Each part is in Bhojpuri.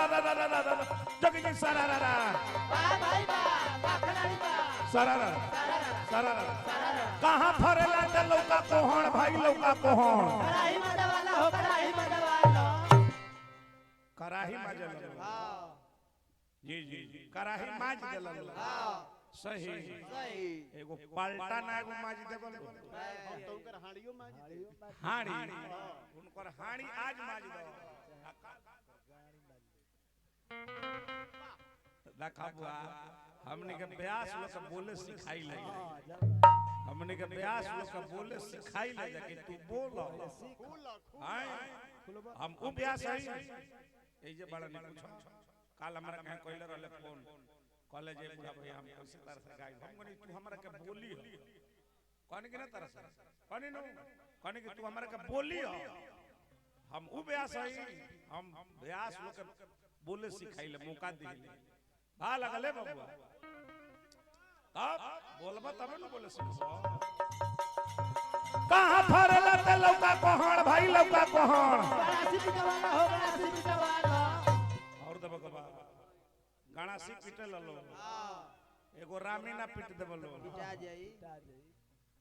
जोगी जी सरारा सरारा सरारा कहाँ फरेला ते लौका कोहण भाई लौका कोहण कराही मजा वाला हो कराही मजा वाला कराही माजल जी जी जी कराही माज देलल सही सही एगो पलटा ना एगो माज देबल हम तो उनकर हाड़ियो माज दे हाड़ी उनकर हाड़ी आज माज दो देखा बुआ हमने के ब्यास लोग के बोले सिखाई ले हमने के ब्यास लोग के बोले सिखाई ले कि तू बोल हां हम उ ब्यास है ए जे बड़ा ने पूछो काल हमरा कहे कोइले रहले फोन कॉलेज ए बुढ़ा भैया हम कैसे तरह से गाई हम कहनी तू हमरा के बोली हो कहनी कि ना तरह से कहनी नो कहनी कि तू हमरा के बोली हो हम उ ब्यास है हम ब्यास लोग के बोले सिखाई ले मौका दी भा लगले बबुआ तब बोलबा तब न बोले सुनबो कहां फरेला ते लौका कोहण भाई लौका कोहण गणासी पिटवाला हो गणासी पिटवाला और दब कबा गणासी पिटे ललो एगो रामीना पिट देबलो पिटा जाई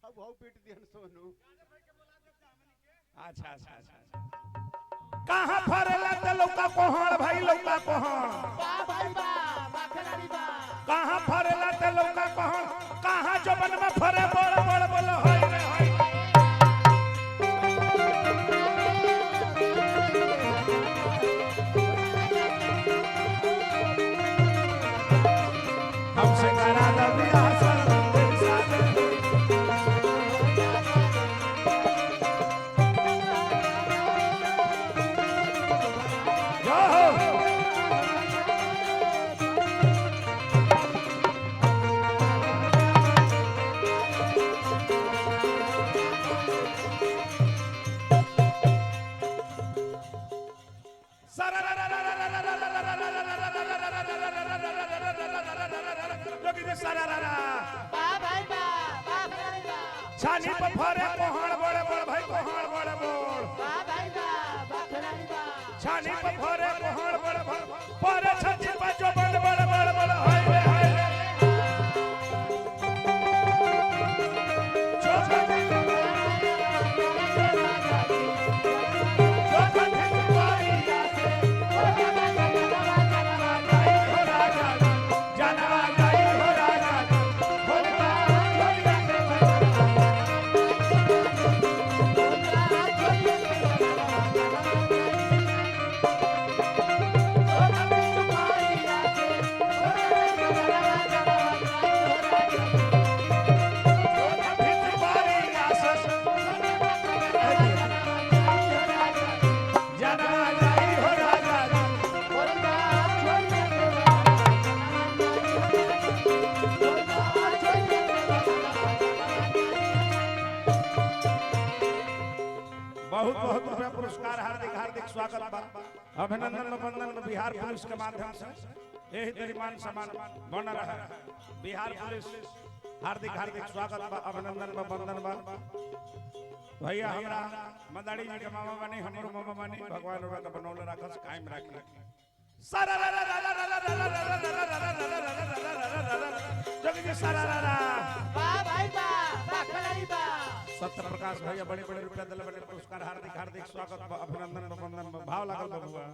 अब हाउ पीट दिहन सोनू अच्छा अच्छा अच्छा कहां फरेला ते लौका कोहण भाई लौका कोहण बा भाई बा खिलाड़ी बा कहां फरेला ते लौका कोहण कहां जबन में फरे बड़ बड़ बोल होय रे होय हमसे करा द बियाह सर छानी पर फरे कोहण बड़े बड़ भाई कोहण बड़े बड़ बा भाई बा खिलाड़ी बा छानी पर फरे कोहण बड़े बड़ फरे छाती पर जो बड़ बड़ बड़ बड़ हाय रे हाय रे बहुत बहुत रुपया पुरस्कार हार्दिक हार्दिक स्वागत बा अभिनंदन वंदन बिहार पुलिस के माध्यम से यही तरी मान सम्मान बन रहा है बिहार पुलिस हार्दिक हार्दिक स्वागत बा अभिनंदन वंदन बा भैया हमरा मदारी जी के मामा बनी हमरो मामा बनी भगवान ओरा के बनौले राखस कायम राखी जोगी जी सरारा बा भाई बा खिलाड़ी बा सत्य प्रकाश भैया बड़े बड़े रुपया दिले बड़े पुरस्कार हार्दिक हार्दिक स्वागत अभिनंदन वंदन भाव लागल बबुआ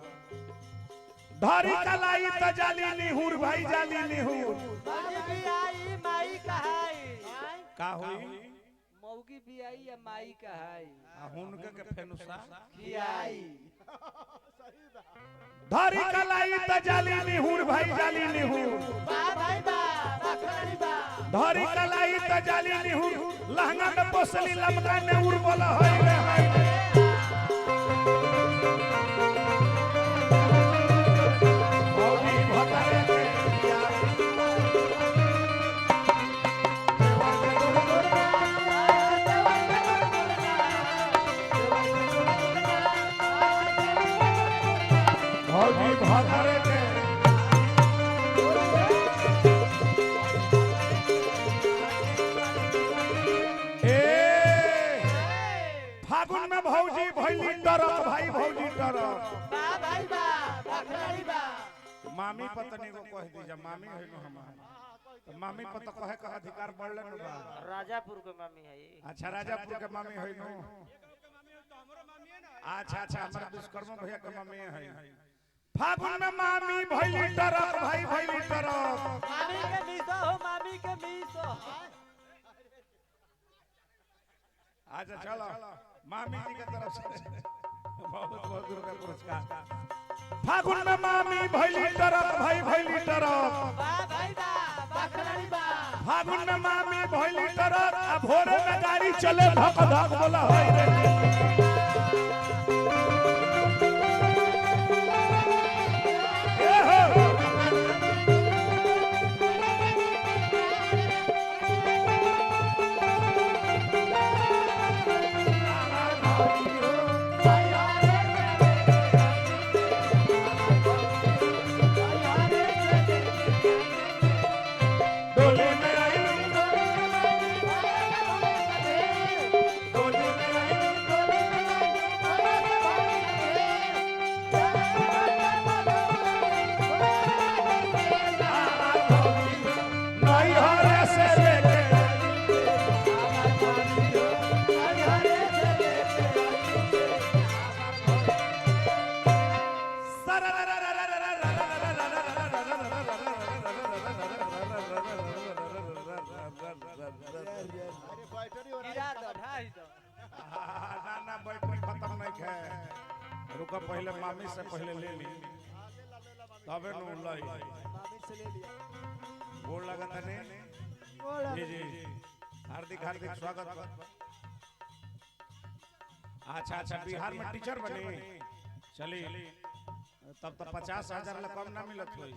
धारी कलाई त जाली निहुर भाई जाली निहुर मौगी भी आई माई कहाई का होई मौगी भी आई या माई कहाई आ हुनके के फेनुसा खियाई धारी कलाई त जाली निहुर भाई जाली निहुर बा भाई बा खिलाड़ी बा धारी कलाई त जाली निहुर लहंगा में पोसली लमका ने उड़ बोला हाय रे हाय रे मौगी भतारे के मौगी भतारे के फागुन में भौजी भैली भइली टरक भाई भौजी टरक बा भाई बा बखलारी बा मामी पत्नी को कह दीजा मामी है नो हमार तो मामी पत कहे का अधिकार बढ़ले न बा राजापुर के मामी है अच्छा राजापुर के मामी है नो अच्छा अच्छा हमारे विश्वकर्मा भैया के मामी है फागुन में मामी भइली टरक भाई भइली टरक मामी के मीसो हो मामी के मीसो अच्छा चलो मामी जी के तरफ से बहुत बहुत रुपए पुरस्कार फागुन में मामी भइली टरक भाई भइली टरक बा भाई बा बखलारी बा फागुन में मामी भइली टरक आ भोरे में गाड़ी चले धक धक बोला होय रे ए हो डोले में आई डोले में आई नहीं हरे से लेके अरे बैटरी और गिरा दो ढाई दो ना ना बैटरी खत्म नहीं है रुका पहले मामी से पहले ले ली तबे नु लई मामी से ले लिया गोड़ लगत ने जी जी हार्दिक हार्दिक स्वागत बा अच्छा अच्छा बिहार में टीचर बने चली तब तो 50,000 ला कम ना मिलत होई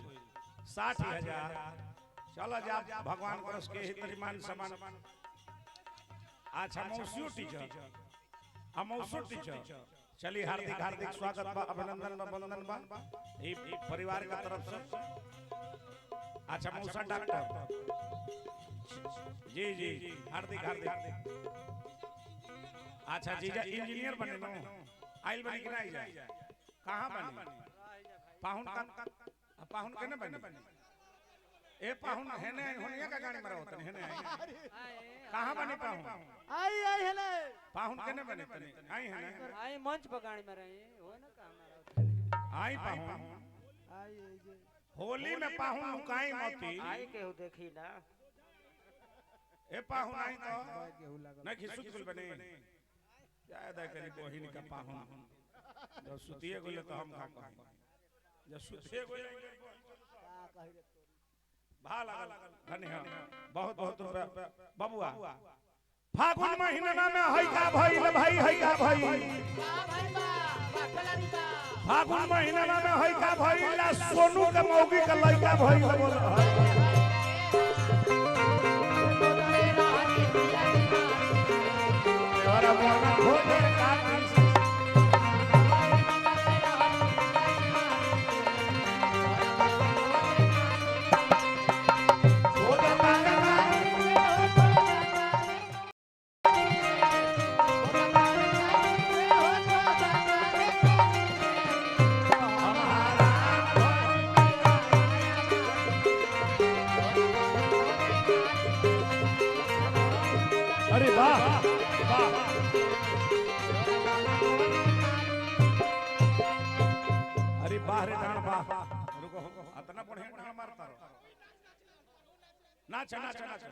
60,000 चलो जा भगवान को उसके ही परिमान समान अच्छा मौसियो टीचर मौसो टीचर चलिए हार्दिक हार्दिक स्वागत बा अभिनंदन बा वंदन बा ई परिवार का तरफ से अच्छा मौसा डॉक्टर जी जी हार्दिक हार्दिक अच्छा जीजा इंजीनियर बने नो आइल बने कि नहीं जाए कहां बने पाहुन केने बने ए पाहुन हेने होनिया का गाड़ी मरा होतन हेने आई कहां बने पाहुन आई आई है ना पाहुन केने बने तने आई है ना आई मंच पकाणी में रही हो ना का हमारा आई पाहुन आई जे होली में पाहुन लुकाई मोती आई केहू देखी ना ए पाहुन आई तो केहू लागल नहीं खिसुक गुल बने ज्यादा करी बहिन का पाहुन जब सुतिए गोले तो हम का कहें जब सुतिए गोले भा लागल धन्यवाद बहुत बहुत रुपया बबुआ फागुन महीना में हई का भइल भाई हई का भइल फागुन महीना में हई का भइल सोनू के मौगी के लइका भइल बोल तेरा मन खोदे काटी अरे वाह वाह अरे बाहर डाल वाह रुको इतना बढ़िया डाल मारता रहो नाच नाच नाच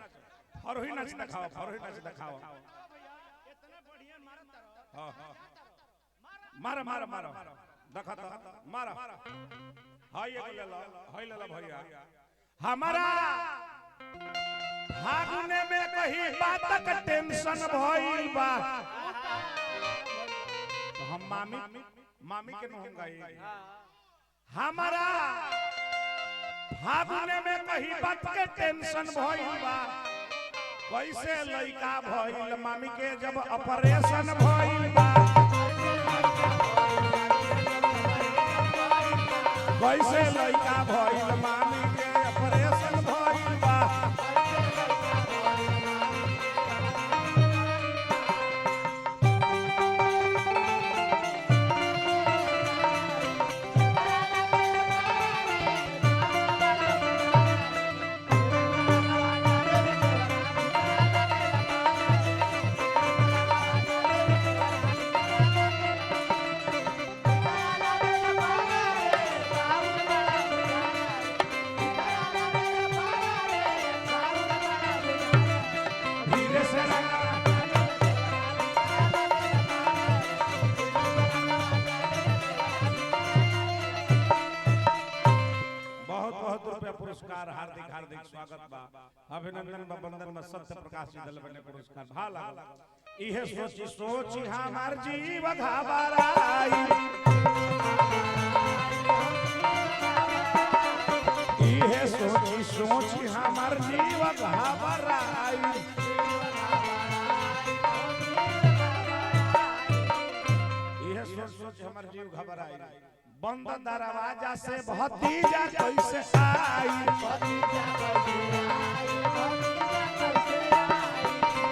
और ही नाच दिखाओ और ही नाच दिखाओ इतना बढ़िया मारता रहो हां हां मार मार मार देखा तो मार हां ये ले लो हां ले लो भैया हमारा फागुने में कहीं बात का टेंशन भइल बा तो हम मामी के नु हम गाई हमारा फागुने में कहीं बात के टेंशन भइल बा कैसे लइका भइल मामी के जब ऑपरेशन भइल बा कैसे लइका भइल मामी के ऑपरेशन भइल बा पुरस्कार हार्दिक हार्दिक स्वागत बा अभिनंदन बा बंदन में सत्य प्रकाश जी दल बने पुरस्कार भाला इहे सोची सोची हमार जीव घबराई इहे सोची सोची हमार जीव घबराई इहे सोची हमार जीव घबराई बंद दरवाजा से भतीजा कैसे आई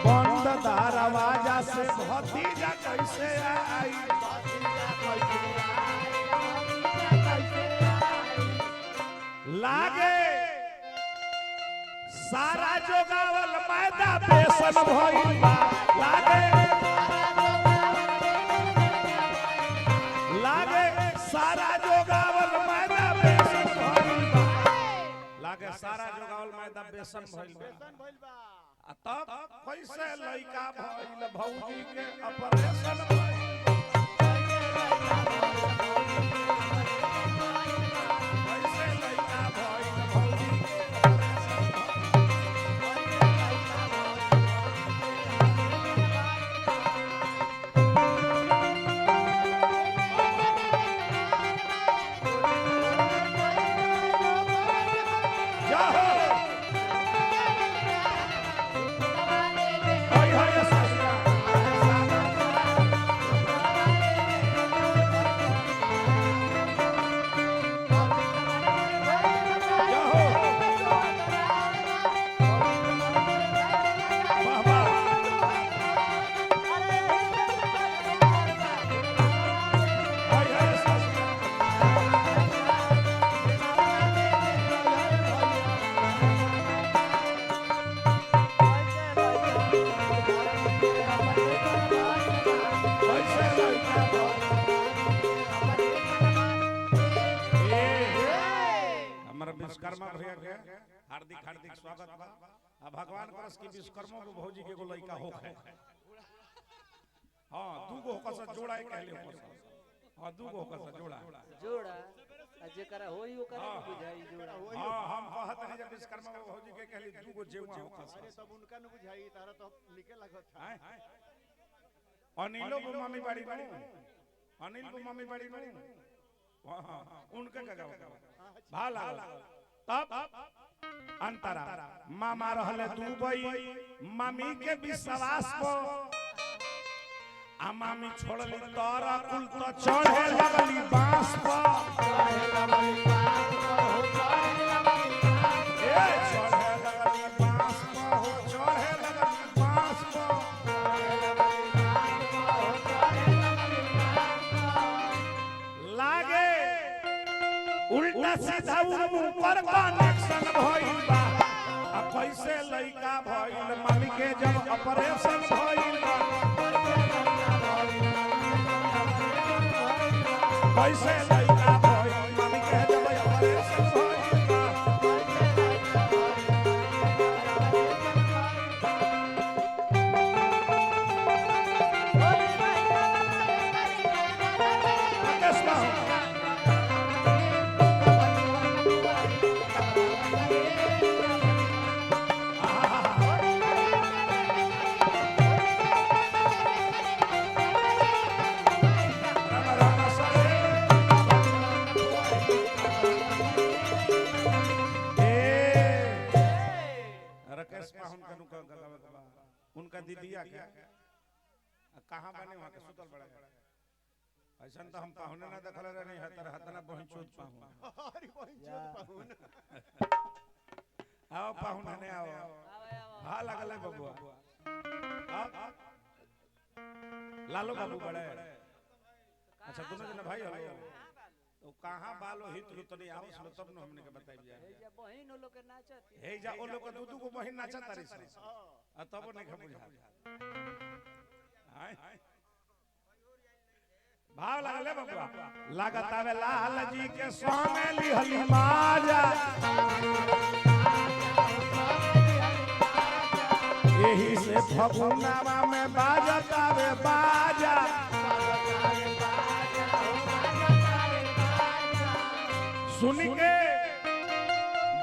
बंद दरवाजा से भतीजा कैसे आई लागे सारा जोगावल मैदा बेसन भइल बा लागे सारा जोगावल मैदा बेसन भइल बा लागे सारा जोगावल मैदा बेसन भइल बा तब कैसे लइका भइल भौजी के ऑपरेशन भइल कैसे लइका भइल भौजी के विश्वकर्मा भैया के हार्दिक हार्दिक स्वागत बा भगवान करस की विश्वकर्मा को भौजी के लइका होखे हां दूगो होकस जोड़ा कहले होकस हां दूगो होकस जोड़ा जेकरा होई ओकरा बुझाई जोड़ा हां हम कहत नहीं जब विश्वकर्मा को भौजी के कहली दूगो जेवा होकस अरे तब उनका न बुझाई तारा तो लिखे लागत था अनिलो को मम्मी बाड़ी नु अनिल को मम्मी बाड़ी नु हां उनका का भाला तब अंतरा मामा रहले दुबई मामी के विश्वास को आ मामी छोड़ली तारा कुल तो चढ़े लगली बांस पर चढ़े लगली बांस पर हो चढ़े लगली बांस पर लागे उल्टा सीधा ऊपर कनेक्शन भइल बा आ कैसे लइका भइल मम्मी के जब ऑपरेशन भइल बा कैसे लइका भइल मम्मी के जब ऑपरेशन भइल बा उनका दीदिया क्या कहां बने वहां के सुतल बड़ा ऐसा तो हम पाहुने ना देखल रहे है तर हतना बहन चोद पाहु अरे बहन चोद पाहुन आओ पाहुने ने आओ हां लगले बबुआ लालो बाबू बड़े अच्छा दोनों जन भाई हलो तो कहां बालो हित लो तनी आवस लो तब न हमने के बताई जाए हे जा बहिन ओ लोग के नाचत हे जा ओ लोग दू को बहिन नाचत तारी से आ तब नहीं खा बुझा हाय भाव लागले बबुआ लागत आवे लाल जी के स्वामी लिहली माजा यही से फगुनावा में बाजत आवे बाजा सुन के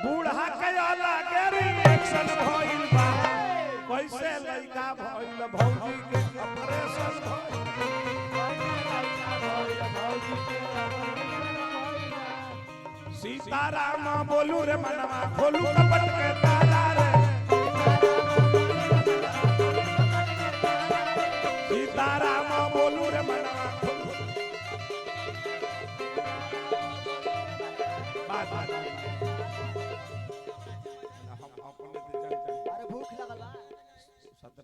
बूढ़ा के अलग रिएक्शन भइल बा कैसे लइका भइल भौजी के ऑपरेशन सीताराम बोलू रे मनवा खोलू कपट के ताला रे सीताराम बोलू रे मनवा खोलू बात हम अपने अरे भूख लगल बा। सत्य